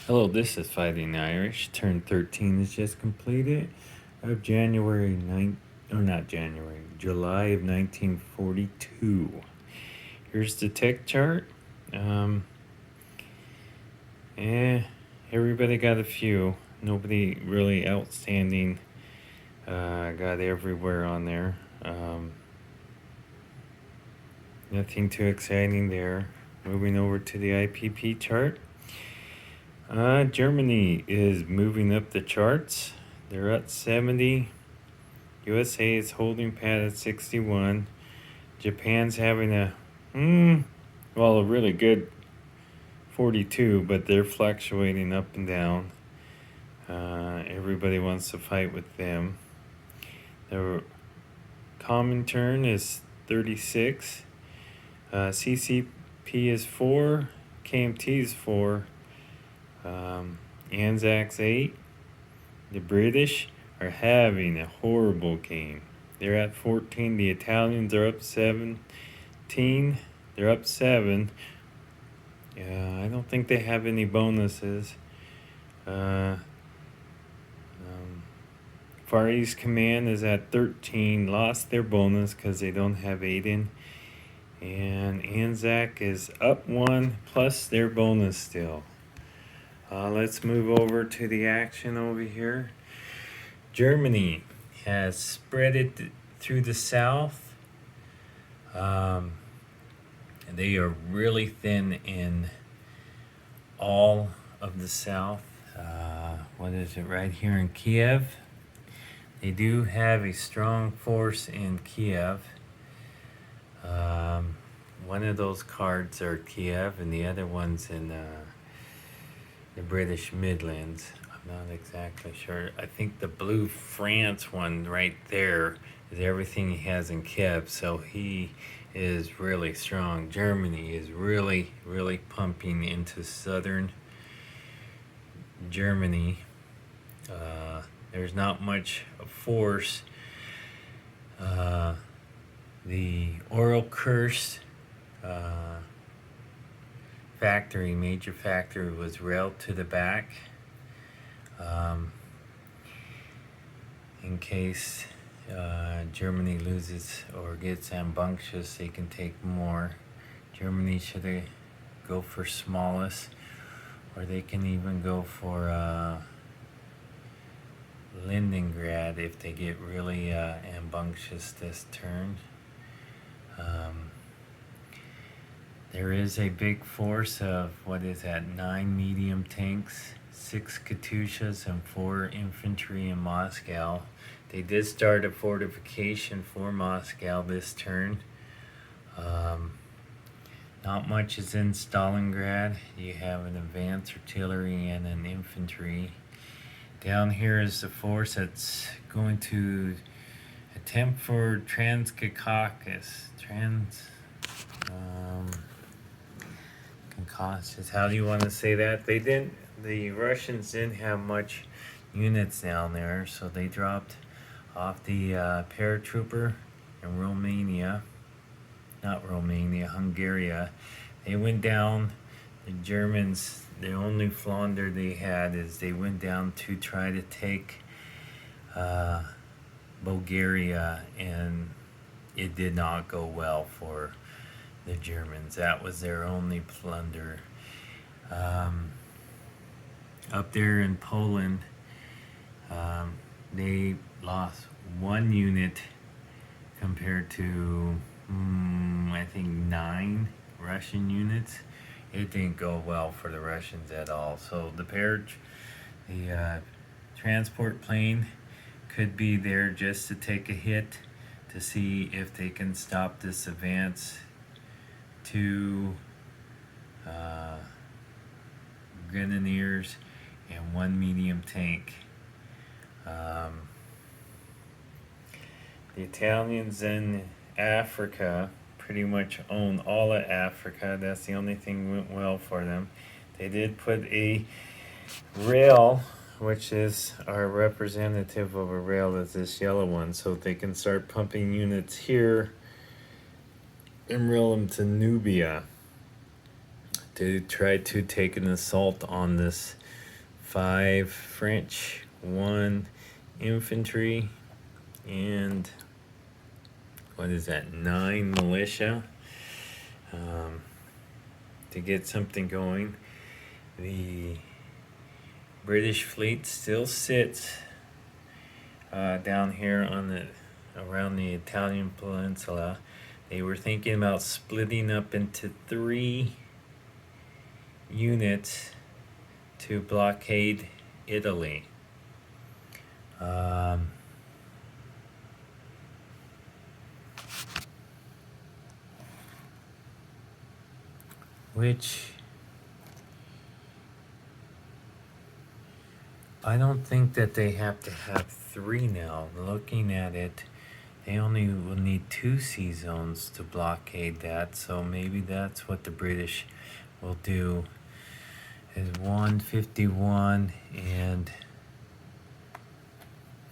Hello, this is Fighting Irish. Turn 13 is just completed of January 9th, or not January, July of 1942. Here's the tech chart. Um, eh, Everybody got a few. Nobody really outstanding. Got everywhere on there. Nothing too exciting there. Moving over to the IPP chart. Germany is moving up the charts. They're at 70. USA is holding pat at 61. Japan's having a really good 42, but they're fluctuating up and down. Everybody wants to fight with them. The Comintern is 36. CCP is 4. KMT is 4. Anzac's 8. The British are having a horrible game. They're at 14. The Italians are up 17. They're up 7. I don't think they have any bonuses. Far East Command is at 13. Lost their bonus because they don't have Aiden. And Anzac is up 1 plus their bonus still. Let's move over to the action over here. Germany has spread it through the south. They are really thin in all of the south. What is it right here in Kiev? They do have a strong force in Kiev. One of those cards are Kiev and the other one's in the British Midlands. I'm not exactly sure. I think the blue France one right there is everything he has in Kiev, so he is really strong. Germany is really, really pumping into southern Germany. There's not much force. The Oral Kursk major factory was railed to the back. In case Germany loses or gets ambitious, they can take more. Germany should go for smallest, or they can even go for Leningrad if they get really ambitious this turn. There is a big force of, 9 medium tanks, 6 Katyushas, and 4 infantry in Moscow. They did start a fortification for Moscow this turn. Not much is in Stalingrad. You have an advanced artillery and an infantry. Down here is the force that's going to attempt for Transcaucasus. How do you want to say that? The Russians didn't have much units down there, so they dropped off the paratrooper in Hungary. They went down. The Germans, the only flounder they had is they went down to try to take Bulgaria, and it did not go well for the Germans. That was their only plunder. Up there in Poland, they lost 1 unit compared to, I think, 9 Russian units. It didn't go well for the Russians at all. So the transport plane could be there just to take a hit to see if they can stop this advance to Grenadiers and 1 medium tank. The Italians in Africa pretty much own all of Africa. That's the only thing went well for them. They did put a rail, which is our representative of a rail, is this yellow one, so they can start pumping units here and rail them to Nubia to try to take an assault on this 5 French, 1 infantry, and what is that, 9 militia, to get something going. The British fleet still sits down here on the around the Italian peninsula. They were thinking about splitting up into 3 units to blockade Italy. Which I don't think that they have to have 3 now. Looking at it, they only will need 2 sea zones to blockade that, so maybe that's what the British will do, is 151 and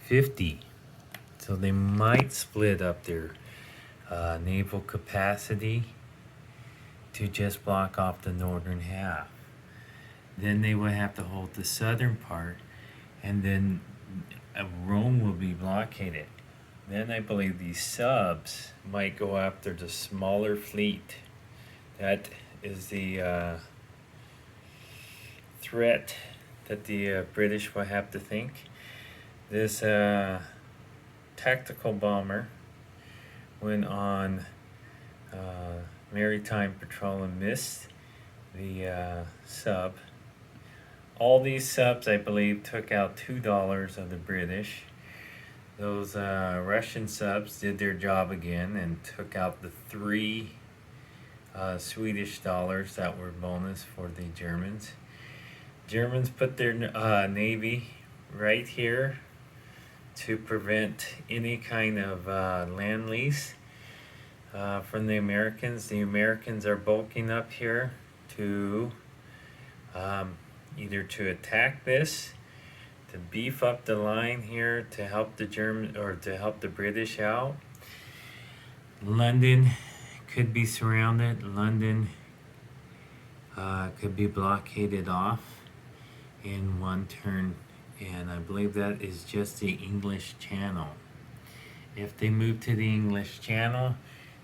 50. So they might split up their naval capacity to just block off the northern half. Then they will have to hold the southern part, and then Rome will be blockaded. Then I believe these subs might go after the smaller fleet. That is the threat that the British will have to think. This tactical bomber went on maritime patrol and missed the sub. All these subs, I believe, took out $2 of the British. Those Russian subs did their job again and took out the 3 Swedish dollars that were bonus for the Germans. Germans put their navy right here to prevent any kind of land lease from the Americans. The Americans are bulking up here to either to attack this, to beef up the line here to help the German or to help the British out. London could be surrounded. London could be blockaded off in one turn, and I believe that is just the English Channel. If they move to the English Channel,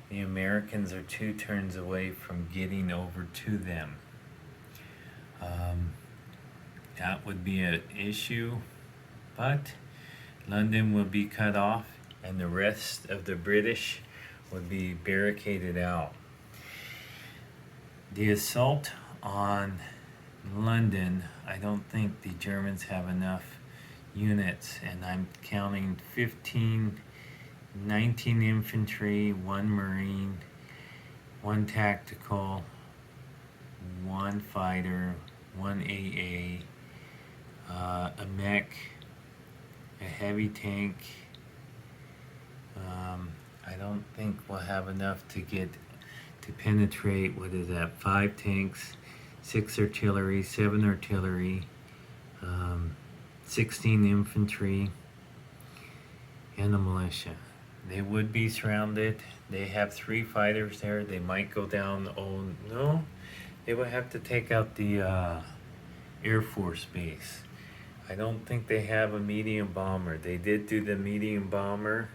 the Americans are 2 turns away from getting over to them. That would be an issue, but London will be cut off and the rest of the British would be barricaded out. The assault on London, I don't think the Germans have enough units, and I'm counting 19 infantry, 1 marine, 1 tactical, 1 fighter, 1 AA, a mech, a heavy tank. I don't think we'll have enough to penetrate, what is that, 5 tanks, 6 artillery, 7 artillery, 16 infantry, and a militia. They would be surrounded. They have 3 fighters there. They might go down. Oh no, they would have to take out the Air Force base. I don't think they have a medium bomber. They did do the medium bomber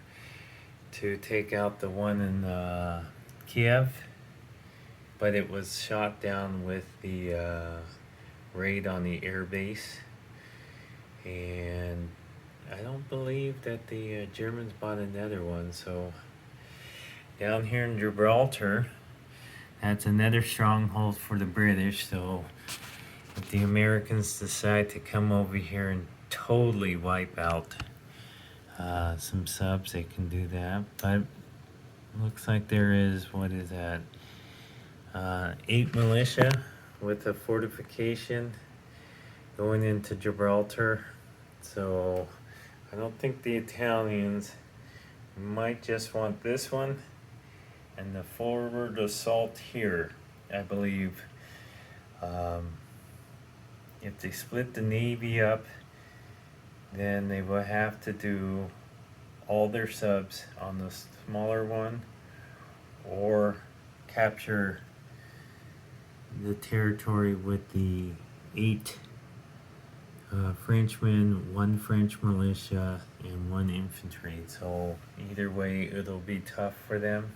to take out the one in Kiev, but it was shot down with the raid on the air base. And I don't believe that the Germans bought another one. So down here in Gibraltar, that's another stronghold for the British. So if the Americans decide to come over here and totally wipe out some subs, they can do that. But looks like there is, what is that, 8 militia with a fortification going into Gibraltar. So I don't think the Italians might just want this one and the forward assault here. I believe if they split the Navy up, then they will have to do all their subs on the smaller one or capture the territory with the 8 Frenchmen, 1 French militia, and 1 infantry. So either way, it'll be tough for them.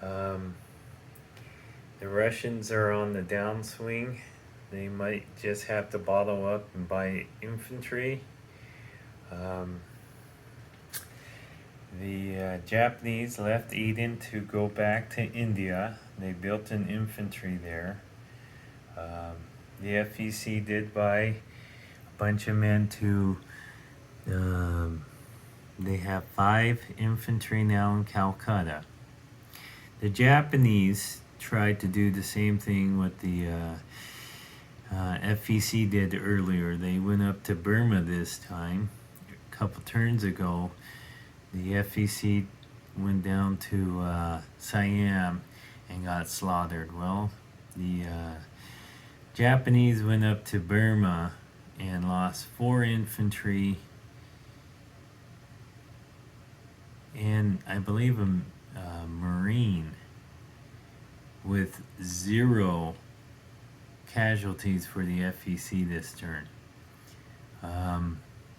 The Russians are on the downswing. They might just have to bottle up and buy infantry. The Japanese left Aden to go back to India. They built an infantry there. The FEC did buy a bunch of men to. They have 5 infantry now in Calcutta. The Japanese tried to do the same thing what the FEC did earlier. They went up to Burma this time. A couple turns ago, the FEC went down to Siam and got slaughtered. Well, the Japanese went up to Burma and lost 4 infantry and I believe a Marine, with 0 casualties for the FEC this turn.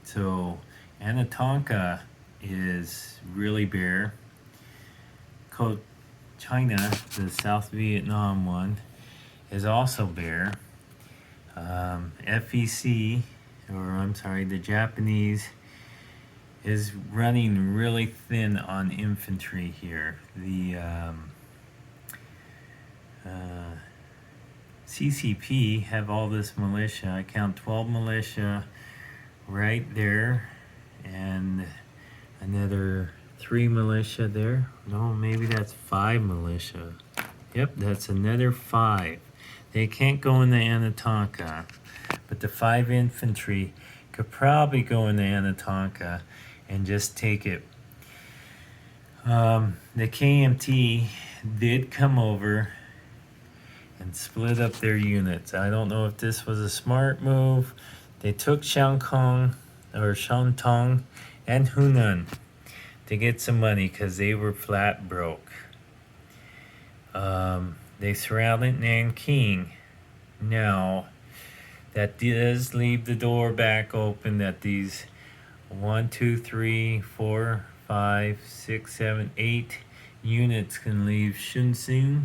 So Anatonka is really bare. China, the South Vietnam one, is also bare. FEC, or I'm sorry, the Japanese is running really thin on infantry here. The CCP have all this militia. I count 12 militia right there, and another 3 militia there. No, maybe that's 5 militia. Yep, that's another 5. They can't go into Anatonka, but the 5 infantry could probably go into Anatonka and just take it. The KMT did come over and split up their units. I don't know if this was a smart move. They took Shantung and Hunan to get some money because they were flat broke. They surrounded Nanking. Now, that does leave the door back open that these 1, 2, 3, 4, 5, 6, 7, 8 units can leave Shunsun,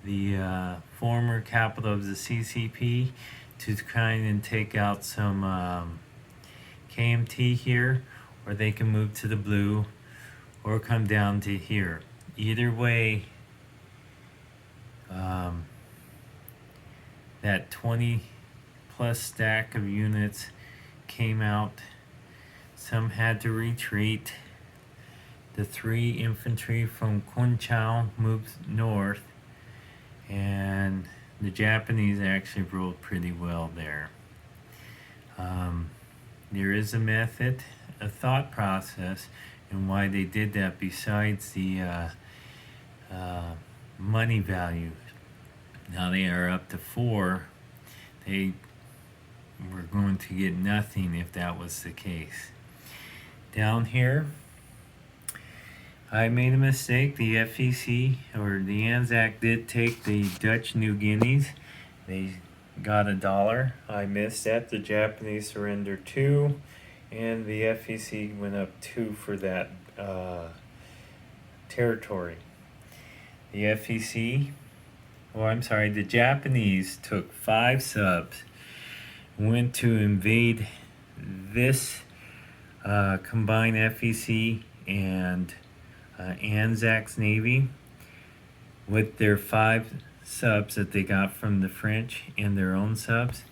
the former capital of the CCP, to try and take out some KMT here, or they can move to the blue or come down to here. Either way, that 20 plus stack of units came out. Some had to retreat. The 3 infantry from Kunchao moved north, and the Japanese actually rolled pretty well there. There is a method, a thought process, and why they did that besides the money value. Now they are up to 4. They were going to get nothing if that was the case. Down here, I made a mistake. The FEC, or the Anzac, did take the Dutch New Guineas. They got $1. I missed that. The Japanese surrendered 2, and the FEC went up 2 for that territory. The FEC, the Japanese took 5 subs, went to invade this combined FEC and Anzac's Navy with their 5 subs that they got from the French and their own subs.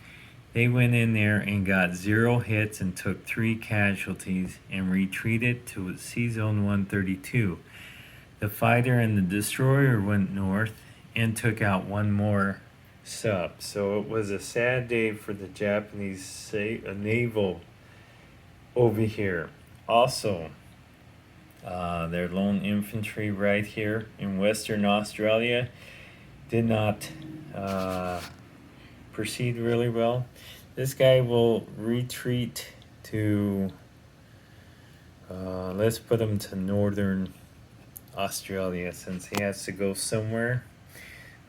They went in there and got 0 hits and took 3 casualties and retreated to Sea Zone 132. The fighter and the destroyer went north and took out 1 more sub. So it was a sad day for the Japanese naval over here. Also, their lone infantry right here in Western Australia did not proceed really well. This guy will retreat to, let's put him to Northern Australia since he has to go somewhere.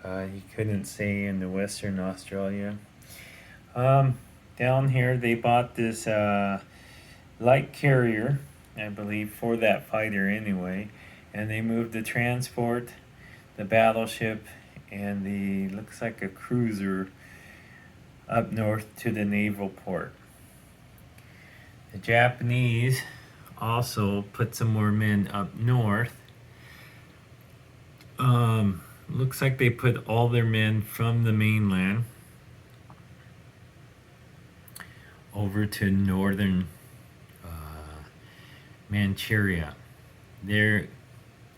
He couldn't stay in the Western Australia. down here they bought this light carrier, I believe, for that fighter anyway, and they moved the transport, the battleship, and the looks like a cruiser up north to the naval port. The Japanese also put some more men up north. Looks like they put all their men from the mainland over to northern Manchuria.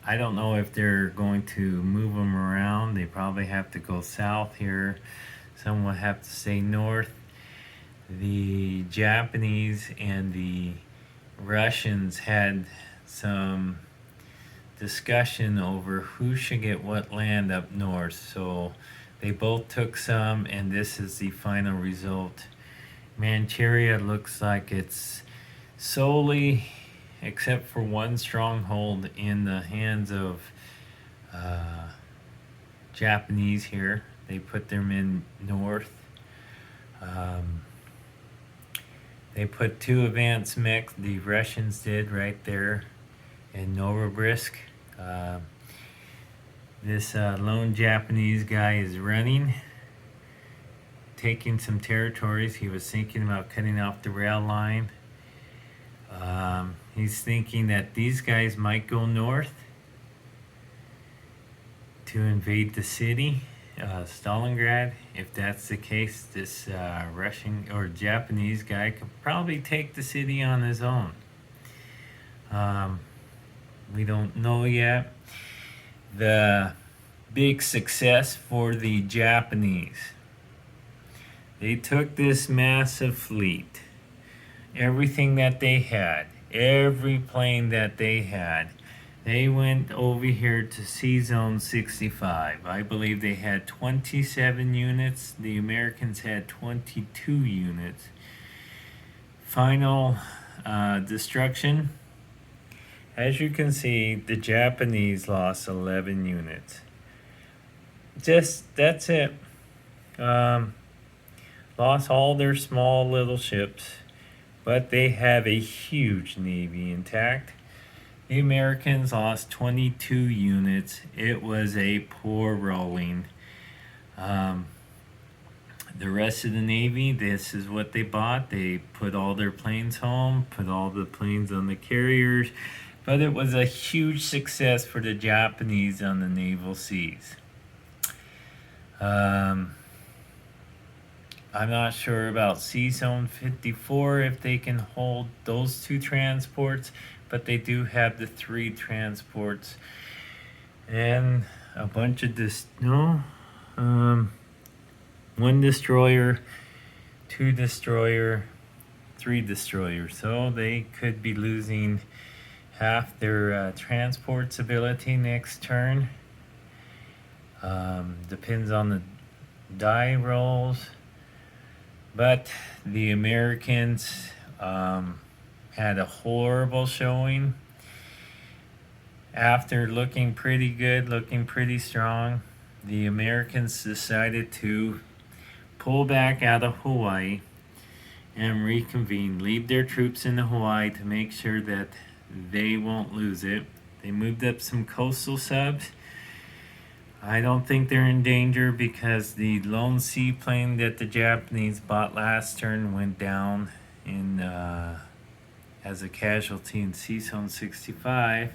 I don't know if they're going to move them around. They probably have to go south here. Some will have to stay north. The Japanese and the Russians had some discussion over who should get what land up north. So they both took some, and this is the final result. Manchuria looks like it's solely, except for one stronghold, in the hands of Japanese here. They put their men north. They put 2 advanced mechs, the Russians did, right there in Novorossiysk. This lone Japanese guy is running, taking some territories. He was thinking about cutting off the rail line. He's thinking that these guys might go north to invade the city, Stalingrad. If that's the case, this Russian or Japanese guy could probably take the city on his own. We don't know yet. The big success for the Japanese, they took this massive fleet, everything that they had, every plane that they had. They went over here to Sea Zone 65. I believe they had 27 units. The Americans had 22 units. Final destruction. As you can see, the Japanese lost 11 units. That's it. Lost all their small little ships, but they have a huge navy intact. The Americans lost 22 units. It was a poor rolling. The rest of the Navy, this is what they bought. They put all their planes home, put all the planes on the carriers, but it was a huge success for the Japanese on the naval seas. I'm not sure about Sea Zone 54 if they can hold those 2 transports, but they do have the 3 transports and a bunch of one destroyer, 2 destroyer, 3 destroyers. So they could be losing half their transports ability next turn. Depends on the die rolls. But the Americans had a horrible showing. After looking pretty good, looking pretty strong, the Americans decided to pull back out of Hawaii and reconvene, leave their troops in Hawaii to make sure that they won't lose it. They moved up some coastal subs. I don't think they're in danger because the lone seaplane that the Japanese bought last turn went down in as a casualty in Sea Zone 65.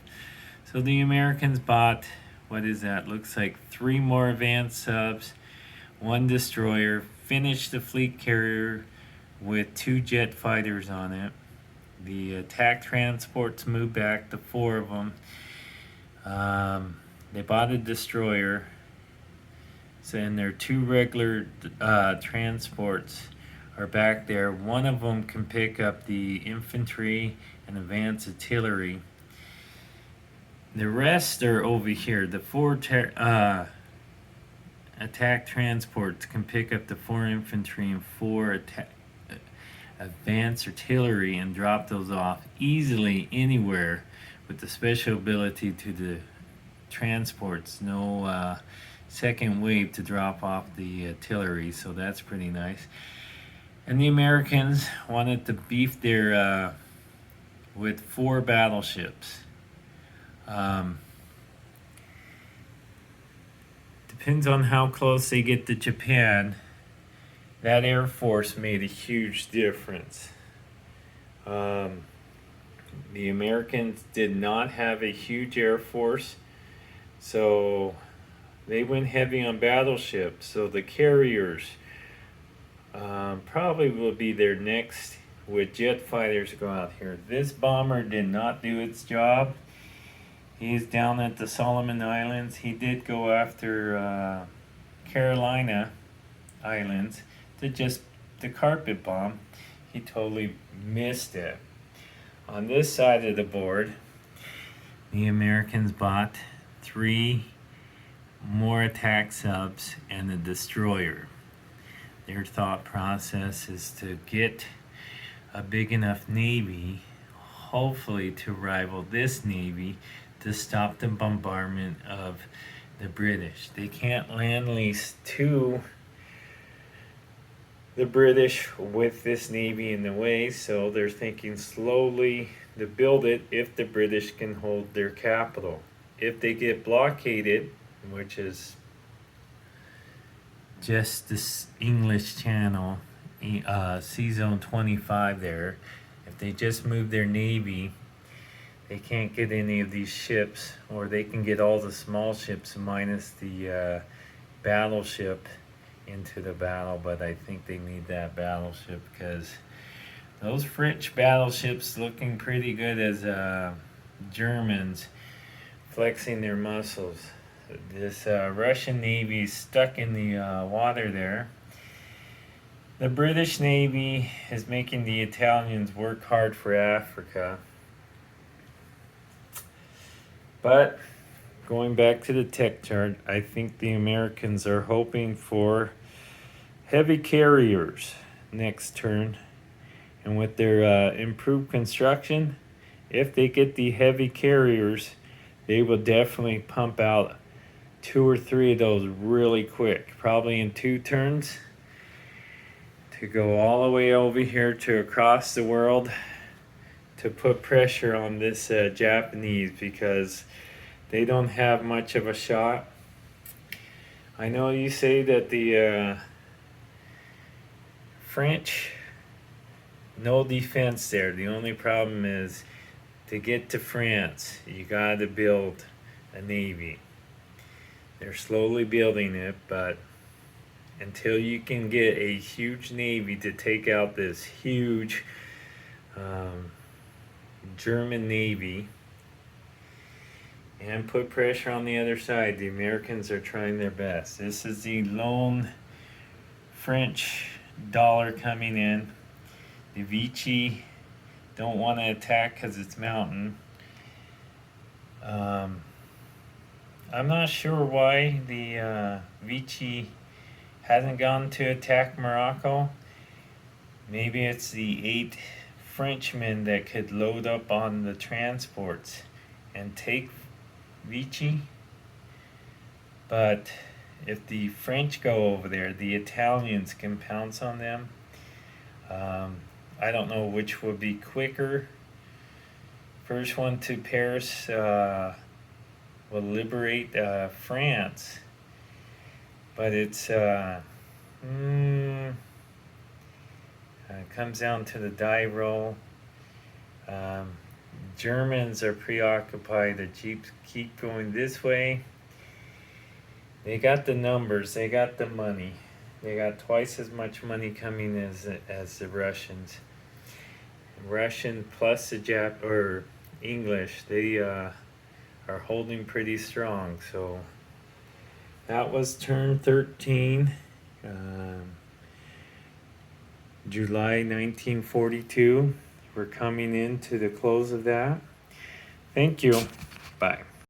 So the Americans bought, what is that? Looks like 3 more advanced subs, 1 destroyer, finished the fleet carrier with 2 jet fighters on it. The attack transports moved back to 4 of them. They bought a destroyer. So and their 2 regular transports are back there. One of them can pick up the infantry and advanced artillery. The rest are over here. The 4 attack transports can pick up the 4 infantry and 4 advanced artillery and drop those off easily anywhere with the special ability to the transports. No second wave to drop off the artillery, so that's pretty nice. And the Americans wanted to beef their with 4 battleships. Depends on how close they get to Japan. That Air Force made a huge difference. The Americans did not have a huge Air Force, so they went heavy on battleships. So the carriers probably will be there next with jet fighters go out here. This bomber did not do its job. He's down at the Solomon Islands. He did go after Carolina Islands to carpet bomb. He totally missed it. On this side of the board, the Americans bought 3 more attack subs and a destroyer. Their thought process is to get a big enough navy, hopefully to rival this navy, to stop the bombardment of the British. They can't land lease to the British with this navy in the way, so they're thinking slowly to build it if the British can hold their capital. If they get blockaded, which is just this English Channel, Sea Zone 25 there, if they just move their navy, they can't get any of these ships, or they can get all the small ships minus the battleship into the battle. But I think they need that battleship because those French battleships looking pretty good as Germans flexing their muscles. This Russian Navy is stuck in the water there. The British Navy is making the Italians work hard for Africa. But going back to the tech chart, I think the Americans are hoping for heavy carriers next turn. And with their improved construction, if they get the heavy carriers, they will definitely pump out 2 or 3 of those really quick, probably in 2 turns, to go all the way over here to across the world to put pressure on this Japanese, because they don't have much of a shot. I know you say that the French, no defense there. The only problem is to get to France, you gotta build a navy. They're slowly building it, but until you can get a huge navy to take out this huge German navy and put pressure on the other side, the Americans are trying their best. This is the lone French dollar coming in. The Vichy don't want to attack because it's mountain. I'm not sure why the Vichy hasn't gone to attack Morocco. Maybe it's the 8 Frenchmen that could load up on the transports and take Vichy. But if the French go over there, the Italians can pounce on them. I don't know which would be quicker. First one to Paris will liberate France, but it's it comes down to the die roll. Germans are preoccupied. The Jeeps keep going this way. They got the numbers. They got the money. They got twice as much money coming as the Russians. Russian plus the English, they are holding pretty strong. So that was turn 13, July 1942. We're coming into the close of that. Thank you. Bye.